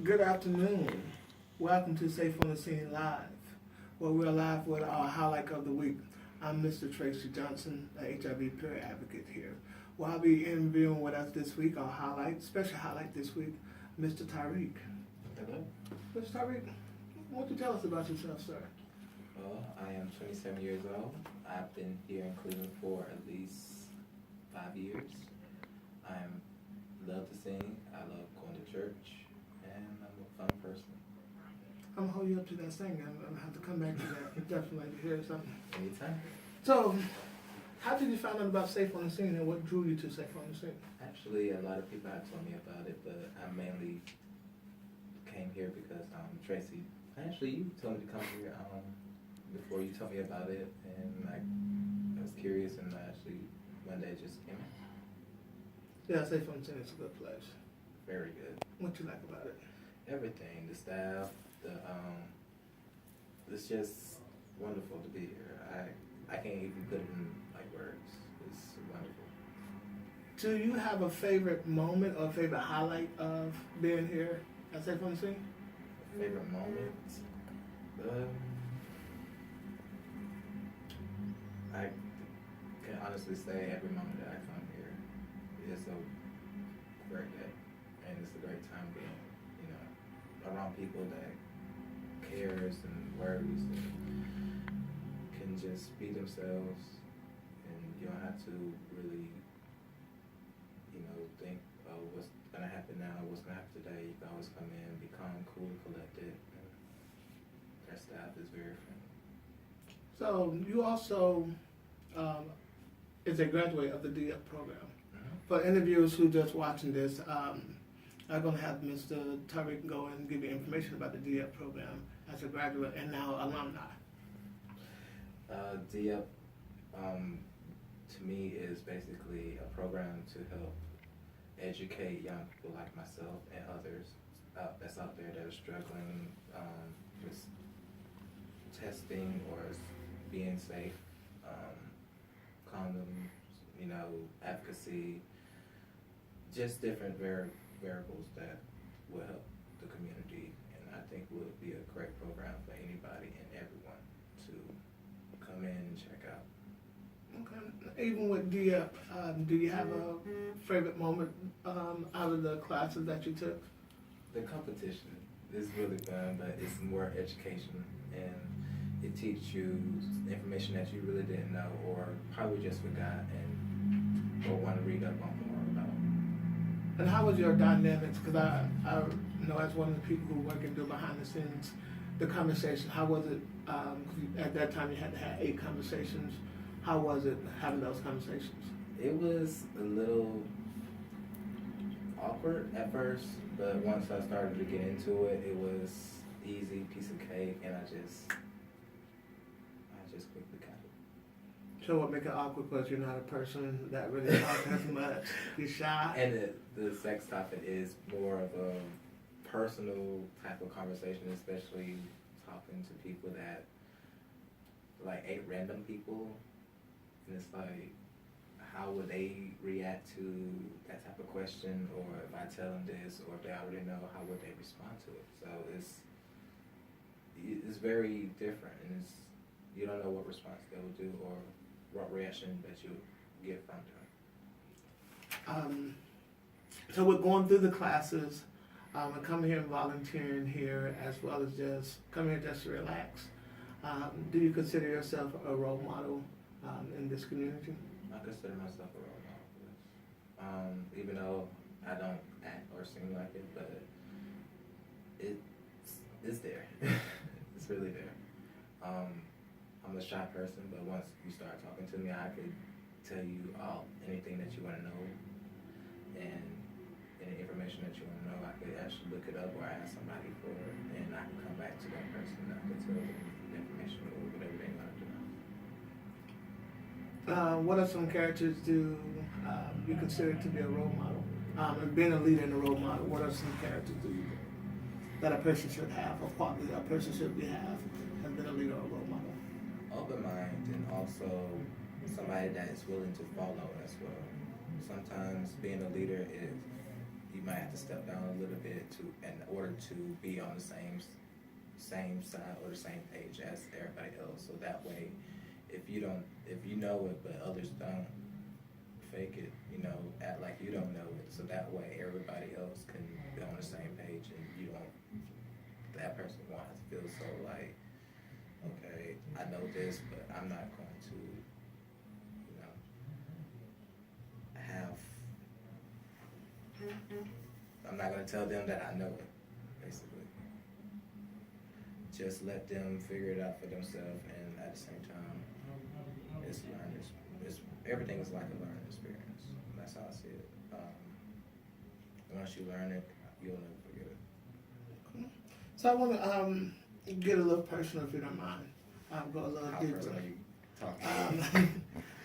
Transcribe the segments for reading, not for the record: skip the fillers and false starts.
Good afternoon. Welcome to Safe on the Scene Live, where we're live with our highlight of the week. I'm Mr. Tracy Johnson, the HIV peer advocate here. Well, I'll be interviewing with us this week, our special highlight this week, Mr. Tyreke. Hello. Mr. Tyreke, why don't you tell us about yourself, sir? Well, I am 27 years old. I've been here in Cleveland for at least 5 years. I love to sing. I love going to church, and I'm a fun person. I'm gonna hold you up to that thing. I'm gonna have to come back to that. Definitely to hear something. Anytime. So, how did you find out about Safe on the Scene, and what drew you to Safe on the Scene? Actually, a lot of people have told me about it, but I mainly came here because Tracy. Actually, you told me to come here before you told me about it, and I was curious, and I actually one day just came in. Yeah, Safe on the Scene is a good place. Very good. What you like about it? Everything, the staff, it's just wonderful to be here. I can't even put it in like words. It's wonderful. Do you have a favorite moment or favorite highlight of being here at Safe on the Scene? Favorite moment? I can honestly say every moment that I come here is a great day, and it's a great time being, around people that cares and worries and can just be themselves, and you don't have to really, think, oh, what's gonna happen now, what's gonna happen today. You can always come in, be calm, cool, collected, and their staff is very friendly. So you also is a graduate of the DF program. Mm-hmm. For interviewers who just watching this, I'm going to have Mr. Tyreke go and give you information about the DF program as a graduate and now alumni. DF, to me, is basically a program to help educate young people like myself and others that's out there that are struggling with testing or being safe, condoms, advocacy, just different variables that will help the community, and I think would be a great program for anybody and everyone to come in and check out. Okay. Even with DF, do you have a favorite moment out of the classes that you took? The competition is really fun, but it's more education, and it teaches you information that you really didn't know or probably just forgot or want to read up on more about. And how was your dynamics? Because I know as one of the people who work and do behind the scenes, the conversation, how was it, at that time you had to have 8 conversations, how was it having those conversations? It was a little awkward at first, but once I started to get into it, it was easy, piece of cake, and I just quickly got it. So what make it awkward was you're not a person that really talks as much, you're shy? And the sex topic is more of a personal type of conversation, especially talking to people that, like 8 random people, and it's like, how would they react to that type of question, or if I tell them this, or if they already know, how would they respond to it? So it's very different, and you don't know what response they will do or what reaction that you get from them. So we're going through the classes, and coming here and volunteering here, as well as just coming here just to relax. Do you consider yourself a role model in this community? I consider myself a role model for this. Even though I don't act or sing like it, but it's there. It's really there. I'm a shy person, but once you start talking to me, I could tell you anything that you want to know, and any information that you want to know, I could actually look it up or ask somebody for it, and I can come back to that person and I can tell them the information or whatever they want to know. What are some characters do you consider to be a role model? And being a leader and a role model, what are some characters do you think that a person should have, or quality a person should have as being a leader or a role model? Open mind, and also somebody that is willing to follow as well. Sometimes being a leader is, you might have to step down a little bit and order to be on the same side or the same page as everybody else. So that way, if you know it but others don't, fake it, act like you don't know it. So that way everybody else can be on the same page, and that person won't have to feel so like, okay, I know this, but I'm not going to, I'm not going to tell them that I know it, basically. Just let them figure it out for themselves, and at the same time, everything is like a learning experience. That's how I see it. Once you learn it, you'll never forget it. So I want to get a little personal, if you don't mind. Go a little How deeper. personal you talk?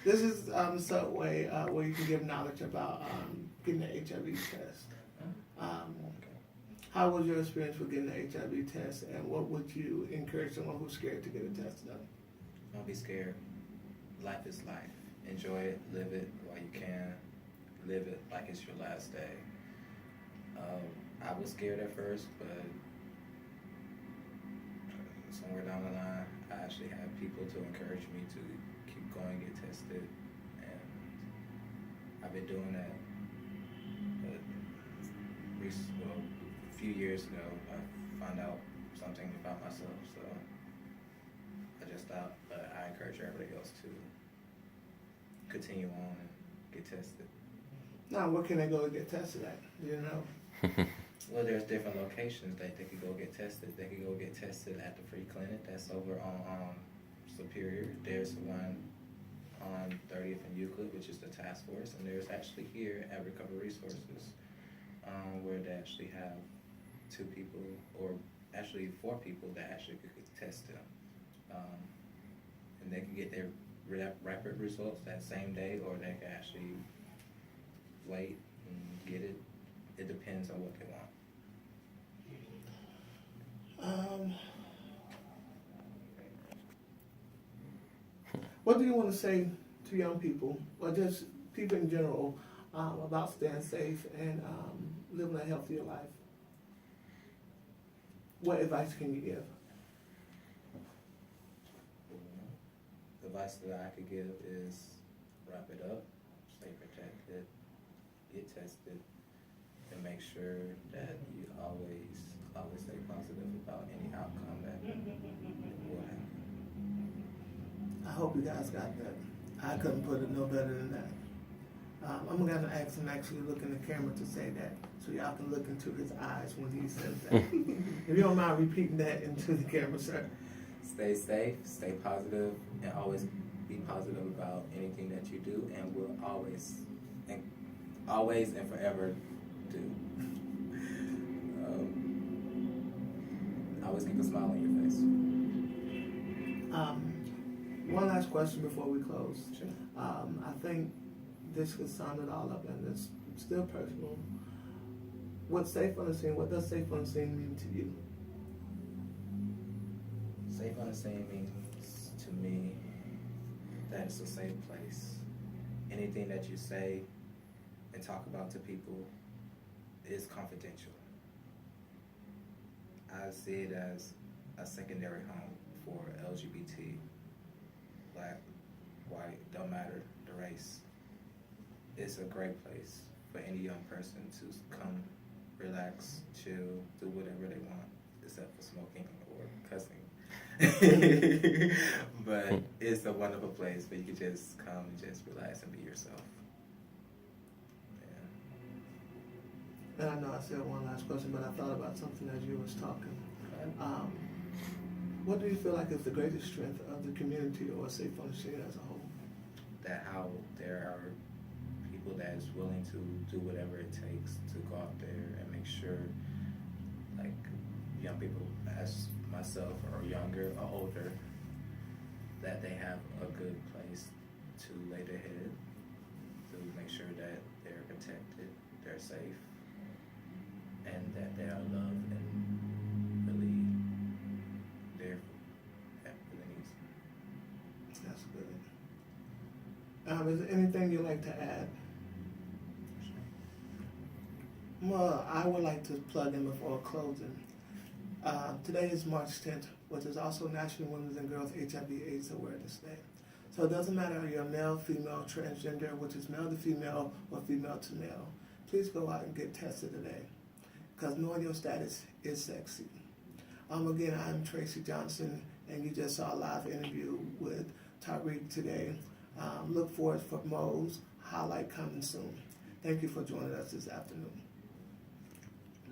This is some way where you can give knowledge about getting the HIV test. How was your experience with getting the HIV test, and what would you encourage someone who's scared to get a test done? Don't be scared. Life is life. Enjoy it, live it while you can. Live it like it's your last day. I was scared at first, but somewhere down the line, I actually had people to encourage me to keep going, get tested, and I've been doing that. But a few years ago, I found out something about myself, so I just stopped. But I encourage everybody else to continue on and get tested. Now, where can they go to get tested at? Do you know? Well, there's different locations that they could go get tested. They could go get tested at the free clinic that's over on Superior. There's one on 30th and Euclid, which is the task force, and there's actually here at Recovery Resources, where they actually have 2 people, or actually 4 people that actually could test them, and they can get their rapid results that same day, or they can actually wait and get it. It depends on what they want. What do you want to say to young people, or just people in general, about staying safe and living a healthier life? What advice can you give? The advice that I could give is wrap it up, stay protected, get tested, and make sure that you always stay positive about any outcome that will happen. I hope you guys got that. I couldn't put it no better than that. I'm going to ask him actually look in the camera to say that, so y'all can look into his eyes when he says that. If you don't mind repeating that into the camera, sir. Stay safe, stay positive, and always be positive about anything that you do, and will always and forever do. Always keep a smile on your face. One last question before we close. Sure. I think this could sum it all up, and it's still personal. What does safe on the scene mean to you? Safe on the scene means to me that it's a safe place. Anything that you say and talk about to people is confidential. I see it as a secondary home for LGBT, black, white, don't matter the race. It's a great place for any young person to come, relax, chill, do whatever they want, except for smoking or cussing. But it's a wonderful place where you can just come and just relax and be yourself. And I know I said one last question, but I thought about something as you was talking. What do you feel like is the greatest strength of the community or Safe on the Scene as a whole? That how there are people that is willing to do whatever it takes to go out there and make sure, like young people as myself or younger or older, that they have a good place to lay their head, to make sure that they're protected, they're safe, and that they are loved and really there for the needs. That's good. Is there anything you'd like to add? I'm I would like to plug in before closing. Today is March 10th, which is also National Women's and Girls HIV/AIDS Awareness Day. So it doesn't matter if you're male, female, transgender, which is male to female or female to male. Please go out and get tested today, because knowing your status is sexy. Again, I'm Tracy Johnson, and you just saw a live interview with Tyreke today. Look forward for Mo's highlight coming soon. Thank you for joining us this afternoon.